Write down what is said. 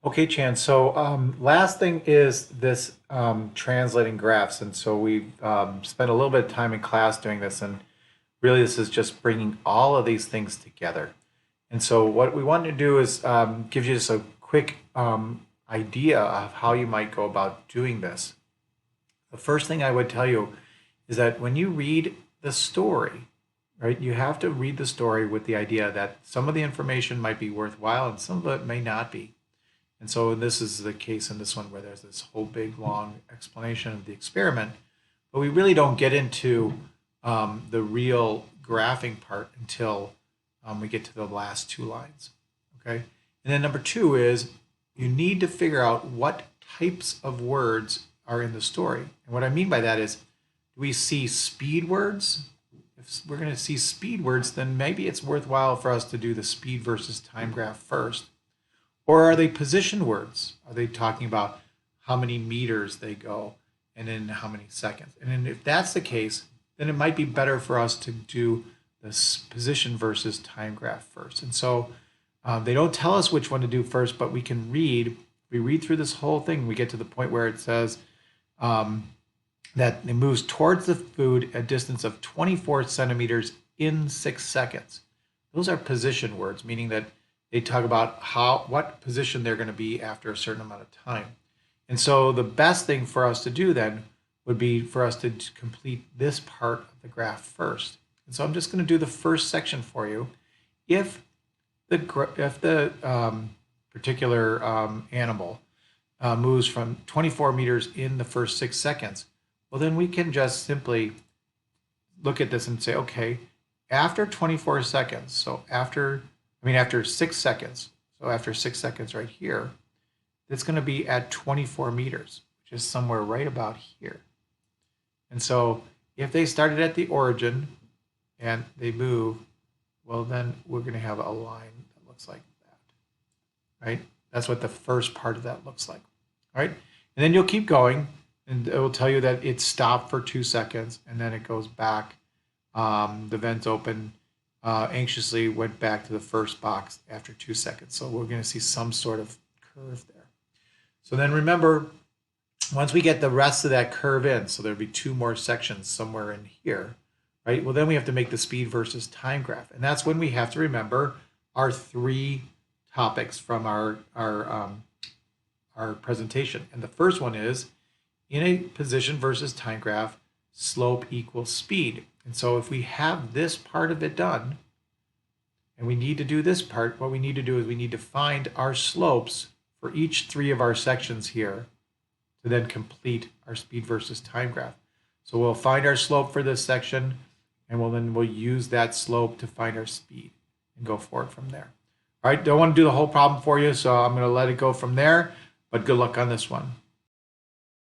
Okay, Chan. So last thing is this translating graphs, and so we spent a little bit of time in class doing this, and really this is just bringing all of these things together. And so what we want to do is give you just a quick idea of how you might go about doing this. The first thing I would tell you is that when you read the story, right, you have to read the story with the idea that some of the information might be worthwhile and some of it may not be. And so this is the case in this one where there's this whole big long explanation of the experiment, but we really don't get into the real graphing part until we get to the last two lines. Okay. And then number two is you need to figure out what types of words are in the story. And what I mean by that is, do we see speed words? If we're going to see speed words, then maybe it's worthwhile for us to do the speed versus time graph first. Or are they position words? Are they talking about how many meters they go and in how many seconds? And then if that's the case, then it might be better for us to do this position versus time graph first. And so they don't tell us which one to do first, but we can read. We read through this whole thing. We get to the point where it says that it moves towards the food a distance of 24 centimeters in 6 seconds. Those are position words, meaning that they talk about what position they're going to be after a certain amount of time. And so the best thing for us to do then would be for us to complete this part of the graph first. And so I'm just going to do the first section for you. If the particular animal moves from 24 meters in the first 6 seconds, well, then we can just simply look at this and say, okay, after 24 seconds, so after 6 seconds, so after 6 seconds right here, it's going to be at 24 meters, which is somewhere right about here. And so if they started at the origin and they move, well, then we're going to have a line that looks like that, right? That's what the first part of that looks like, all right? And then you'll keep going, and it will tell you that it stopped for 2 seconds, and then it goes back. The vents open, anxiously went back to the first box after 2 seconds. So we're going to see some sort of curve there. So then remember, once we get the rest of that curve in, so there'll be 2 more sections somewhere in here, right? Well, then we have to make the speed versus time graph. And that's when we have to remember our 3 topics from our presentation. And the first one is, in a position versus time graph, slope equals speed. And so if we have this part of it done, and we need to do this part, what we need to do is we need to find our slopes for each 3 of our sections here to then complete our speed versus time graph. So we'll find our slope for this section, and we'll use that slope to find our speed and go forward from there. All right, don't want to do the whole problem for you, so I'm going to let it go from there, but good luck on this one.